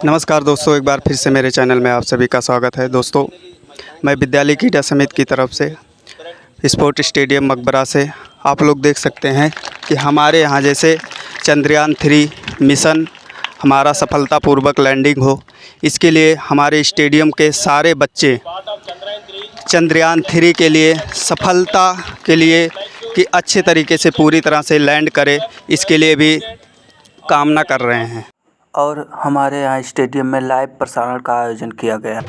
नमस्कार दोस्तों, एक बार फिर से मेरे चैनल में आप सभी का स्वागत है। दोस्तों, मैं विद्यालय क्रीड़ा समिति की तरफ से स्पोर्ट स्टेडियम मकबरा से आप लोग देख सकते हैं कि हमारे यहाँ जैसे चंद्रयान 3 मिशन हमारा सफलतापूर्वक लैंडिंग हो, इसके लिए हमारे स्टेडियम के सारे बच्चे चंद्रयान 3 के लिए सफलता के लिए कि अच्छे तरीके से पूरी तरह से लैंड करे, इसके लिए भी कामना कर रहे हैं। और हमारे यहाँ स्टेडियम में लाइव प्रसारण का आयोजन किया गया।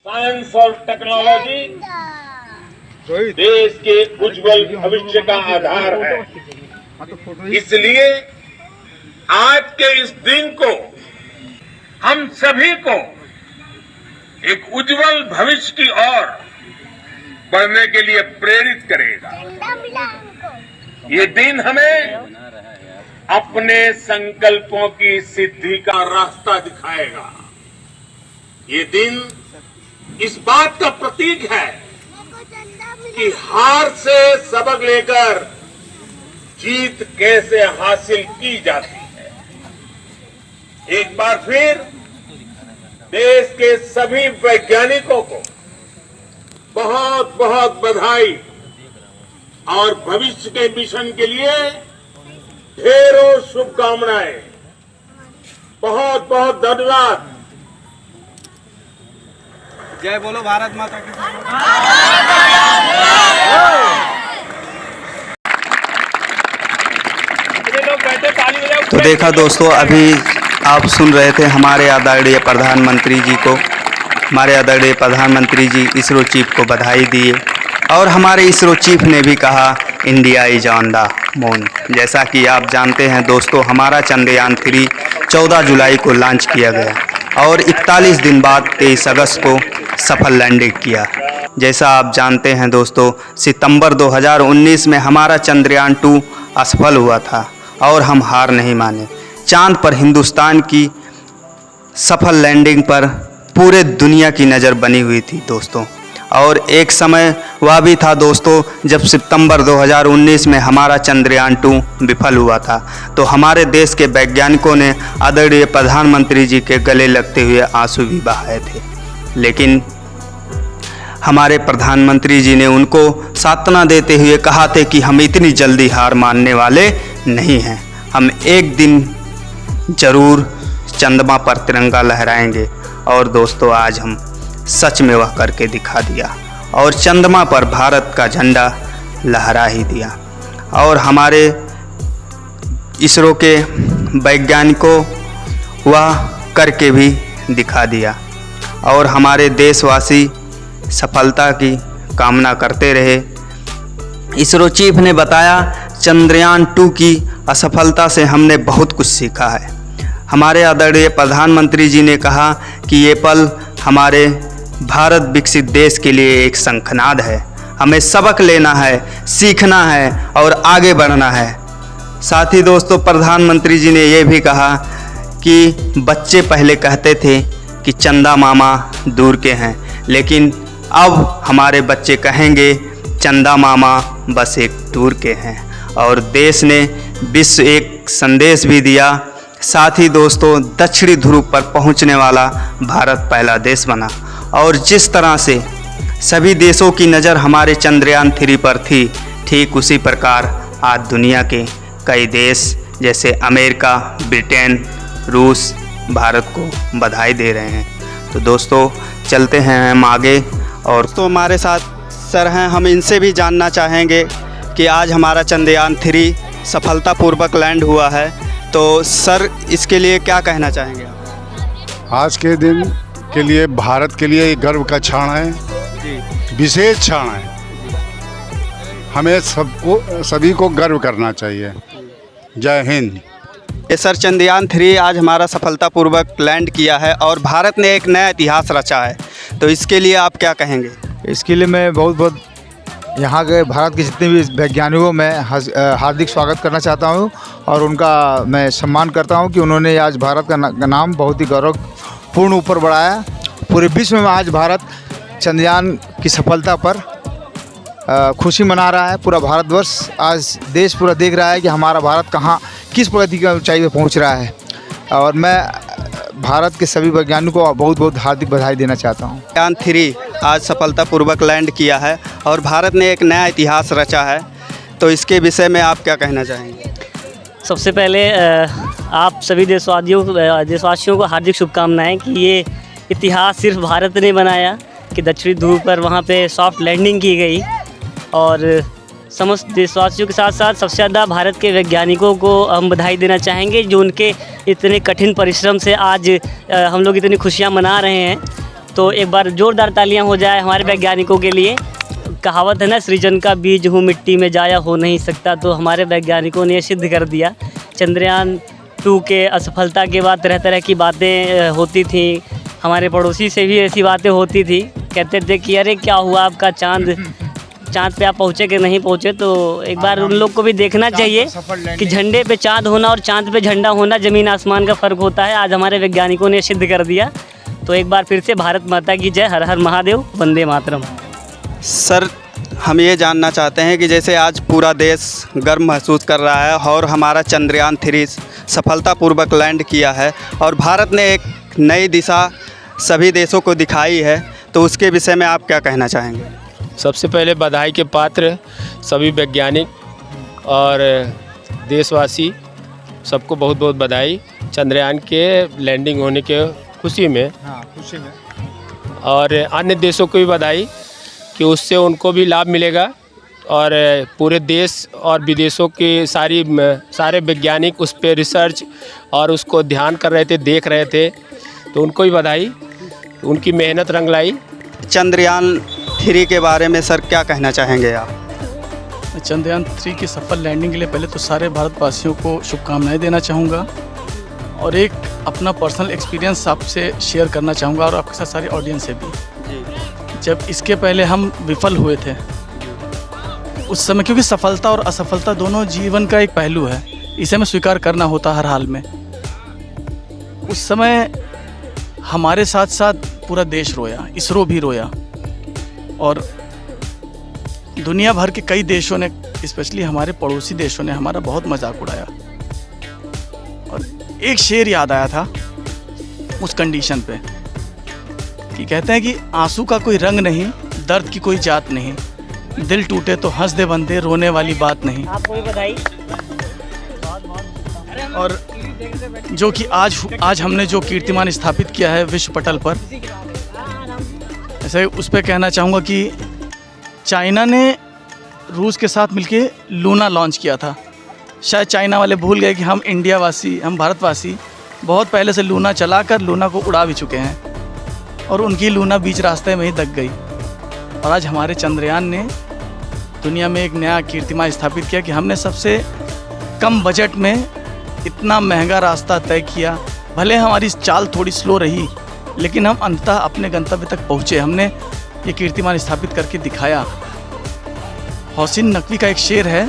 साइंस और टेक्नोलॉजी देश के उज्जवल भविष्य का आधार है। इसलिए आज के इस दिन को हम सभी को एक उज्जवल भविष्य की ओर बढ़ने के लिए प्रेरित करेगा। ये दिन हमें अपने संकल्पों की सिद्धि का रास्ता दिखाएगा। ये दिन इस बात का प्रतीक है कि हार से सबक लेकर जीत कैसे हासिल की जाती है। एक बार फिर देश के सभी वैज्ञानिकों को बहुत बहुत बधाई और भविष्य के मिशन के लिए ढेरों शुभकामनाएं। बहुत बहुत धन्यवाद। जय बोलो भारत माता की। तो देखा दोस्तों, अभी आप सुन रहे थे हमारे आदरणीय प्रधानमंत्री जी को। हमारे आदरणीय प्रधानमंत्री जी इसरो चीफ को बधाई दिए और हमारे इसरो चीफ ने भी कहा India is on the moon. जैसा कि आप जानते हैं दोस्तों, हमारा चंद्रयान 3 14 जुलाई को लॉन्च किया गया और 41 दिन बाद 23 अगस्त को सफल लैंडिंग किया। जैसा आप जानते हैं दोस्तों, सितंबर 2019 में हमारा चंद्रयान 2 असफल हुआ था और हम हार नहीं माने। चांद पर हिंदुस्तान की सफल लैंडिंग पर पूरे दुनिया की नज़र बनी हुई थी दोस्तों। और एक समय वह भी था दोस्तों जब सितंबर 2019 में हमारा चंद्रयान 2 विफल हुआ था, तो हमारे देश के वैज्ञानिकों ने आदरणीय प्रधानमंत्री जी के गले लगते हुए आंसू भी बहाए थे। लेकिन हमारे प्रधानमंत्री जी ने उनको सांत्वना देते हुए कहा थे कि हम इतनी जल्दी हार मानने वाले नहीं हैं, हम एक दिन ज़रूर चंद्रमा पर तिरंगा लहराएंगे। और दोस्तों, आज हम सच में वह करके दिखा दिया और चंद्रमा पर भारत का झंडा लहरा ही दिया। और हमारे इसरो के वैज्ञानिकों वह करके भी दिखा दिया और हमारे देशवासी सफलता की कामना करते रहे। इसरो चीफ ने बताया, चंद्रयान 2 की असफलता से हमने बहुत कुछ सीखा है। हमारे आदरणीय प्रधानमंत्री जी ने कहा कि ये पल हमारे भारत विकसित देश के लिए एक शंखनाद है। हमें सबक लेना है, सीखना है और आगे बढ़ना है। साथ ही दोस्तों प्रधानमंत्री जी ने ये भी कहा कि बच्चे पहले कहते थे कि चंदा मामा दूर के हैं, लेकिन अब हमारे बच्चे कहेंगे चंदा मामा बस एक टूर के हैं। और देश ने विश्व एक संदेश भी दिया। साथ ही दोस्तों दक्षिणी ध्रुव पर पहुंचने वाला भारत पहला देश बना। और जिस तरह से सभी देशों की नज़र हमारे चंद्रयान 3 पर थी, ठीक उसी प्रकार आज दुनिया के कई देश जैसे अमेरिका, ब्रिटेन, रूस भारत को बधाई दे रहे हैं। तो दोस्तों चलते हैं हम आगे। और तो हमारे साथ सर हैं, हम इनसे भी जानना चाहेंगे कि आज हमारा चंद्रयान 3 सफलतापूर्वक लैंड हुआ है, तो सर इसके लिए क्या कहना चाहेंगे आप? आज के दिन के लिए भारत के लिए एक गर्व का क्षण है, विशेष क्षण है। हमें सभी को गर्व करना चाहिए। जय हिंद। ये सर चंद्रयान 3 आज हमारा सफलतापूर्वक लैंड किया है और भारत ने एक नया इतिहास रचा है, तो इसके लिए आप क्या कहेंगे? इसके लिए मैं बहुत यहाँ के भारत के जितने भी वैज्ञानिकों में हार्दिक स्वागत करना चाहता हूँ और उनका मैं सम्मान करता हूँ कि उन्होंने आज भारत का नाम बहुत ही गौरवपूर्ण ऊपर बढ़ाया। पूरे विश्व में आज भारत चंद्रयान की सफलता पर खुशी मना रहा है। पूरा भारतवर्ष आज देश पूरा देख रहा है कि हमारा भारत कहाँ किस प्रगति की ऊंचाई पर पहुँच रहा है। और मैं भारत के सभी वैज्ञानिकों को बहुत हार्दिक बधाई देना चाहता हूँ। चंद्रयान 3 आज सफलतापूर्वक लैंड किया है और भारत ने एक नया इतिहास रचा है, तो इसके विषय में आप क्या कहना चाहेंगे? सबसे पहले आप सभी देशवासियों को हार्दिक शुभकामनाएं कि ये इतिहास सिर्फ भारत ने बनाया कि दक्षिणी ध्रुव पर वहाँ पे सॉफ्ट लैंडिंग की गई। और समस्त देशवासियों के साथ साथ सबसे ज़्यादा भारत के वैज्ञानिकों को हम बधाई देना चाहेंगे जो उनके इतने कठिन परिश्रम से आज हम लोग इतनी खुशियाँ मना रहे हैं। तो एक बार ज़ोरदार तालियां हो जाए हमारे वैज्ञानिकों के लिए। कहावत है ना, सृजन का बीज हूँ मिट्टी में जाया हो नहीं सकता, तो हमारे वैज्ञानिकों ने सिद्ध कर दिया। चंद्रयान 2 के असफलता के बाद तरह तरह की बातें होती थी, हमारे पड़ोसी से भी ऐसी बातें होती थी, कहते थे कि अरे क्या हुआ आपका चाँद पे आप पहुँचे कि नहीं पहुँचे। तो एक बार उन लोग को भी देखना चाहिए कि झंडे पे चाँद होना और चाँद पे झंडा होना ज़मीन आसमान का फ़र्क होता है। आज हमारे वैज्ञानिकों ने सिद्ध कर दिया। तो एक बार फिर से भारत माता की जय, हर हर महादेव, वंदे मातरम। सर हम ये जानना चाहते हैं कि जैसे आज पूरा देश गर्व महसूस कर रहा है और हमारा चंद्रयान 3 सफलतापूर्वक लैंड किया है और भारत ने एक नई दिशा सभी देशों को दिखाई है, तो उसके विषय में आप क्या कहना चाहेंगे? सबसे पहले बधाई के पात्र सभी वैज्ञानिक और देशवासी सबको बहुत बहुत बधाई चंद्रयान के लैंडिंग होने के खुशी में। खुशी में। और अन्य देशों को भी बधाई कि उससे उनको भी लाभ मिलेगा और पूरे देश और विदेशों के सारे वैज्ञानिक उस पर रिसर्च और उसको ध्यान कर रहे थे, देख रहे थे, तो उनको भी बधाई, उनकी मेहनत रंग लाई। चंद्रयान 3 के बारे में सर क्या कहना चाहेंगे आप? चंद्रयान 3 की सफल लैंडिंग के लिए पहले तो सारे भारतवासियों को शुभकामनाएं देना चाहूँगा और एक अपना पर्सनल एक्सपीरियंस आपसे शेयर करना चाहूँगा और आपके साथ सारी ऑडियंस से भी। जब इसके पहले हम विफल हुए थे उस समय, क्योंकि सफलता और असफलता दोनों जीवन का एक पहलू है, इसे हमें स्वीकार करना होता हर हाल में। उस समय हमारे साथ साथ पूरा देश रोया, इसरो भी रोया और दुनिया भर के कई देशों ने, स्पेशली हमारे पड़ोसी देशों ने हमारा बहुत मजाक उड़ाया। और एक शेर याद आया था उस कंडीशन पे कि कहते हैं कि आंसू का कोई रंग नहीं, दर्द की कोई जात नहीं, दिल टूटे तो हंस दे बंदे, रोने वाली बात नहीं। आपको भी बधाई। और जो कि आज हमने जो कीर्तिमान स्थापित किया है विश्व पटल पर, ऐसे उस पर कहना चाहूँगा कि चाइना ने रूस के साथ मिलके लूना लॉन्च किया था। शायद चाइना वाले भूल गए कि हम इंडिया वासी, हम भारतवासी बहुत पहले से लूना चलाकर लूना को उड़ा भी चुके हैं और उनकी लूना बीच रास्ते में ही दब गई। और आज हमारे चंद्रयान ने दुनिया में एक नया कीर्तिमान स्थापित किया कि हमने सबसे कम बजट में इतना महंगा रास्ता तय किया। भले हमारी चाल थोड़ी स्लो रही, लेकिन हम अंततः अपने गंतव्य तक पहुँचे। हमने ये कीर्तिमान स्थापित करके दिखाया। हौसिन नकवी का एक शेर है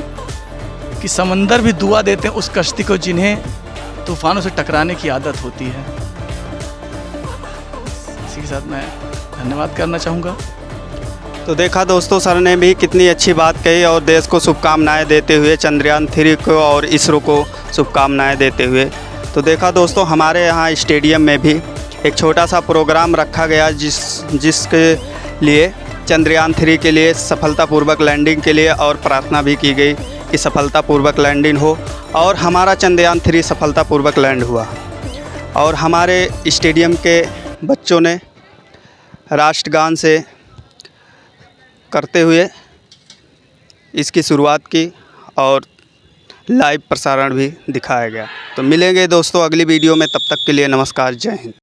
कि समंदर भी दुआ देते हैं उस कश्ती को जिन्हें तूफानों से टकराने की आदत होती है। इसी के साथ मैं धन्यवाद करना चाहूँगा। तो देखा दोस्तों, सर ने भी कितनी अच्छी बात कही और देश को शुभकामनाएं देते हुए, चंद्रयान 3 को और इसरो को शुभकामनाएं देते हुए। तो देखा दोस्तों, हमारे यहाँ स्टेडियम में भी एक छोटा सा प्रोग्राम रखा गया जिसके लिए चंद्रयान 3 के लिए सफलतापूर्वक लैंडिंग के लिए और प्रार्थना भी की गई कि सफलतापूर्वक लैंडिंग हो, और हमारा चंद्रयान 3 सफलतापूर्वक लैंड हुआ। और हमारे स्टेडियम के बच्चों ने राष्ट्रगान से करते हुए इसकी शुरुआत की और लाइव प्रसारण भी दिखाया गया। तो मिलेंगे दोस्तों अगली वीडियो में, तब तक के लिए नमस्कार, जय हिंद।